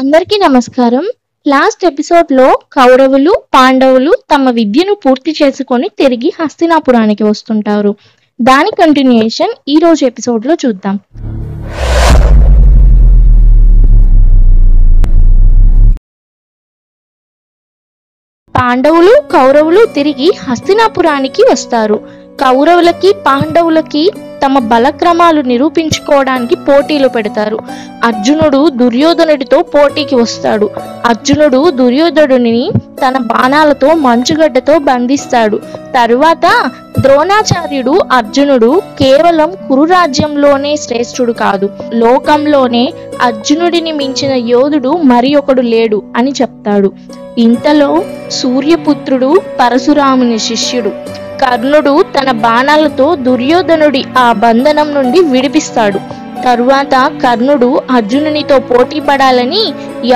అందరికీ నమస్కారం. లాస్ట్ ఎపిసోడ్లో కౌరవులు పాండవులు తమ విద్యను పూర్తి చేసుకొని తిరిగి హస్తినాపురానికి వస్తుంటారు. దాని కంటిన్యూయేషన్ ఈ రోజు ఎపిసోడ్లో చూద్దాం. పాండవులు కౌరవులు తిరిగి హస్తినాపురానికి వస్తారు. కౌరవులకి పాండవులకి తమ బలక్రమాలు నిరూపించుకోవడానికి పోటీలు పెడతారు. అర్జునుడు దుర్యోధనుడితో పోటీకి వస్తాడు. అర్జునుడు దుర్యోధనుడిని తన బాణాలతో మంచుగడ్డతో బంధిస్తాడు. తరువాత ద్రోణాచార్యుడు అర్జునుడు కేవలం కురురాజ్యంలోనే శ్రేష్ఠుడు కాదు, లోకంలోనే అర్జునుడిని మించిన యోధుడు మరి ఒకడు లేడు అని చెప్తాడు. ఇంతలో సూర్యపుత్రుడు పరశురాముని శిష్యుడు కర్ణుడు తన బాణాలతో దుర్యోధనుడి ఆ బంధనం నుండి విడిపిస్తాడు. తరువాత కర్ణుడు అర్జునునితో పోటీ పడాలని,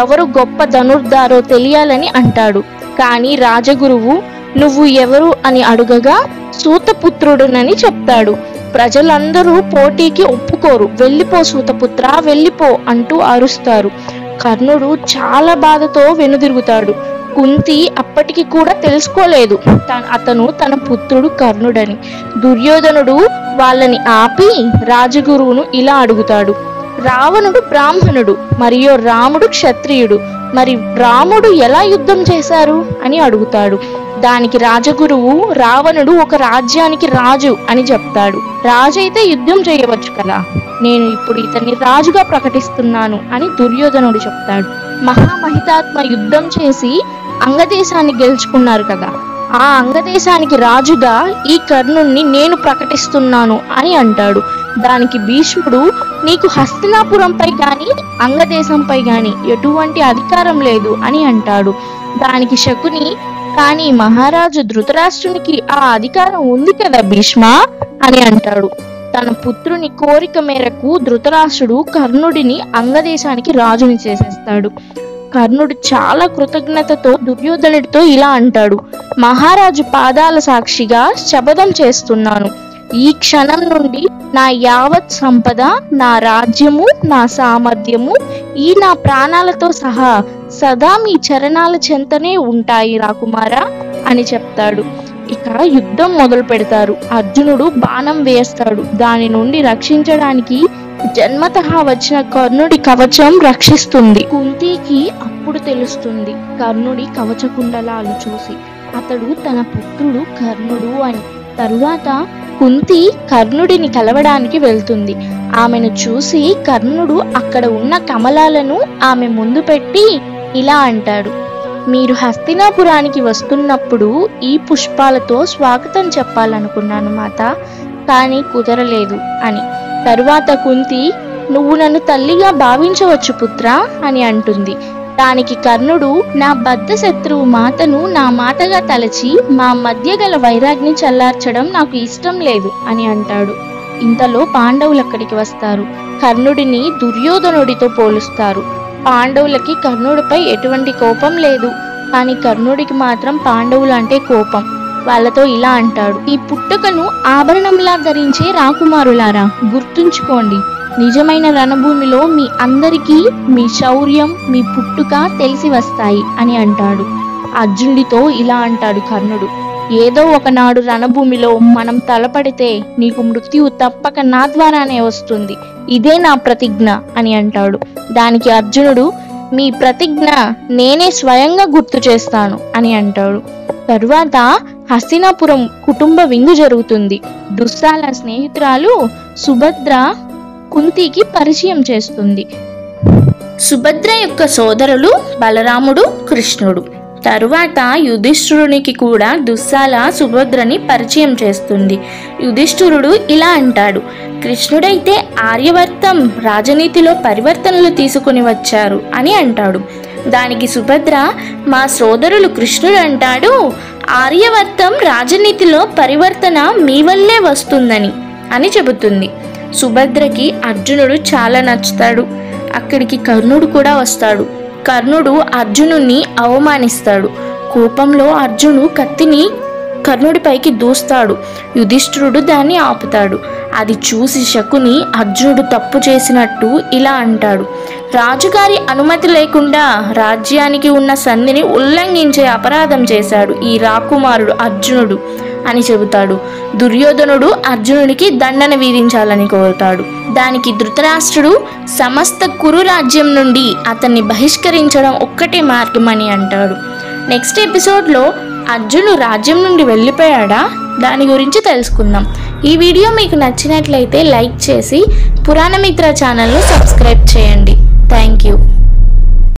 ఎవరు గొప్ప ధనుర్ధారో తెలియాలని అంటాడు. కానీ రాజగురువు నువ్వు ఎవరు అని అడుగగా సూతపుత్రుడునని చెప్తాడు. ప్రజలందరూ పోటీకి ఒప్పుకోరు. వెళ్ళిపో సూతపుత్ర, వెళ్ళిపో అంటూ అరుస్తారు. కర్ణుడు చాలా బాధతో వెనుదిరుగుతాడు. కుంతి అప్పటికి కూడా తెలుసుకోలేదు అతను తన పుత్రుడు కర్ణుడని. దుర్యోధనుడు వాళ్ళని ఆపి రాజగురువును ఇలా అడుగుతాడు. రావణుడు బ్రాహ్మణుడు మరియు రాముడు క్షత్రియుడు, మరి రాముడు ఎలా యుద్ధం చేశారు అని అడుగుతాడు. దానికి రాజగురువు రావణుడు ఒక రాజ్యానికి రాజు అని చెప్తాడు. రాజు అయితే యుద్ధం చేయవచ్చు కదా, నేను ఇప్పుడు ఇతన్ని రాజుగా ప్రకటిస్తున్నాను అని దుర్యోధనుడు చెప్తాడు. మహామహితాత్మ యుద్ధం చేసి అంగదేశాన్ని గెలుచుకున్నారు కదా, ఆ అంగదేశానికి రాజుగా ఈ కర్ణుణ్ణి నేను ప్రకటిస్తున్నాను అని అంటాడు. దానికి భీష్ముడు నీకు హస్తినాపురంపై గాని అంగదేశంపై గాని ఎటువంటి అధికారం లేదు అని అంటాడు. దానికి శకుని కానీ మహారాజు ధృతరాష్ట్రునికి ఆ అధికారం ఉంది కదా భీష్మ అని అంటాడు. తన పుత్రుని కోరిక మేరకు ధృతరాష్ట్రుడు కర్ణుడిని అంగదేశానికి రాజుని చేసేస్తాడు. కర్ణుడు చాలా కృతజ్ఞతతో దుర్యోధనుడితో ఇలా అంటాడు. మహారాజు పాదాల సాక్షిగా శపథం చేస్తున్నాను, ఈ క్షణం నుండి నా యావత్ సంపద, నా రాజ్యము, నా సామర్థ్యము, ఈ నా ప్రాణాలతో సహా సదా మీ చరణాల చెంతనే ఉంటాయి రాకుమారా అని చెప్తాడు. ఇక యుద్ధం మొదలు పెడతారు. అర్జునుడు బాణం వేస్తాడు. దాని నుండి రక్షించడానికి జన్మతః వచ్చిన కర్ణుడి కవచం రక్షిస్తుంది. కుంతికి అప్పుడు తెలుస్తుంది కర్ణుడి కవచ కుండలాలు చూసి అతడు తన పుత్రుడు కర్ణుడు అని. తరువాత కుంతి కర్ణుడిని కలవడానికి వెళ్తుంది. ఆమెను చూసి కర్ణుడు అక్కడ ఉన్న కమలాలను ఆమె ముందు పెట్టి ఇలా అంటాడు. మీరు హస్తినాపురానికి వస్తున్నప్పుడు ఈ పుష్పాలతో స్వాగతం చెప్పాలనుకున్నాను మాత, కానీ కుదరలేదు అని. తరువాత కుంతి నువ్వు నన్ను తల్లిగా భావించవచ్చు పుత్ర అని అంటుంది. దానికి కర్ణుడు నా బద్ధ శత్రువు మాతను నా మాతగా తలచి మా మధ్య గల వైరాగ్ని చల్లార్చడం నాకు ఇష్టం లేదు అని అంటాడు. ఇంతలో పాండవులు అక్కడికి వస్తారు. కర్ణుడిని దుర్యోధనుడితో పోలుస్తారు. పాండవులకి కర్ణుడిపై ఎటువంటి కోపం లేదు, కానీ కర్ణుడికి మాత్రం పాండవులు అంటే కోపం. వాళ్ళతో ఇలా అంటాడు. ఈ పుట్టుకను ఆభరణంలా ధరించే రాకుమారులారా, గుర్తుంచుకోండి, నిజమైన రణభూమిలో మీ అందరికీ మీ శౌర్యం, మీ పుట్టుక తెలిసి వస్తాయి అని అంటాడు. అర్జునుడితో ఇలా అంటాడు కర్ణుడు. ఏదో ఒకనాడు రణభూమిలో మనం తలపడితే నీకు మృత్యువు తప్పక నా ద్వారానే వస్తుంది, ఇదే నా ప్రతిజ్ఞ అని అంటాడు. దానికి అర్జునుడు మీ ప్రతిజ్ఞ నేనే స్వయంగా గుర్తు చేస్తాను అని అంటాడు. తరువాత హస్తినాపురం కుటుంబ విందు జరుగుతుంది. దుస్సాల స్నేహితురాలు సుభద్ర కుంతికి పరిచయం చేస్తుంది. సుభద్ర యొక్క సోదరులు బలరాముడు, కృష్ణుడు. తరువాత యుధిష్ఠిరునికి కూడా దుస్సాల సుభద్రని పరిచయం చేస్తుంది. యుధిష్ఠిరుడు ఇలా అంటాడు. కృష్ణుడైతే ఆర్యవర్తం రాజనీతిలో పరివర్తనలు తీసుకుని వచ్చారు అని అంటాడు. దానికి సుభద్ర మా సోదరులు కృష్ణుడు అంటాడు ఆర్యవర్తం రాజనీతిలో పరివర్తన మీ వల్లే వస్తుందని అని చెబుతుంది. సుభద్రకి అర్జునుడు చాలా నచ్చుతాడు. అక్కడికి కర్ణుడు కూడా వస్తాడు. కర్ణుడు అర్జునుడిని అవమానిస్తాడు. కోపంలో అర్జునుడు కత్తిని కర్ణుడిపైకి దూస్తాడు. యుధిష్ఠిరుడు దాన్ని ఆపుతాడు. అది చూసి శకుని అర్జునుడు తప్పు చేసినట్టు ఇలా అంటాడు, రాజుగారి అనుమతి లేకుండా రాజ్యానికి ఉన్న సంధిని ఉల్లంఘించే అపరాధం చేశాడు ఈ రాకుమారుడు అర్జునుడు అని చెబుతాడు. దుర్యోధనుడు అర్జునుడికి దండన విధించాలని కోరుతాడు. దానికి ధృతరాష్ట్రుడు సమస్త కురు రాజ్యం నుండి అతన్ని బహిష్కరించడం ఒక్కటే మార్గం అని అంటాడు. నెక్స్ట్ ఎపిసోడ్లో అర్జునుడు రాజ్యం నుండి వెళ్ళిపోయాడా, దాని గురించి తెలుసుకుందాం. ఈ వీడియో మీకు నచ్చినట్లయితే లైక్ చేసి పురాణమిత్ర ఛానల్ను సబ్స్క్రైబ్ చేయండి. Thank you.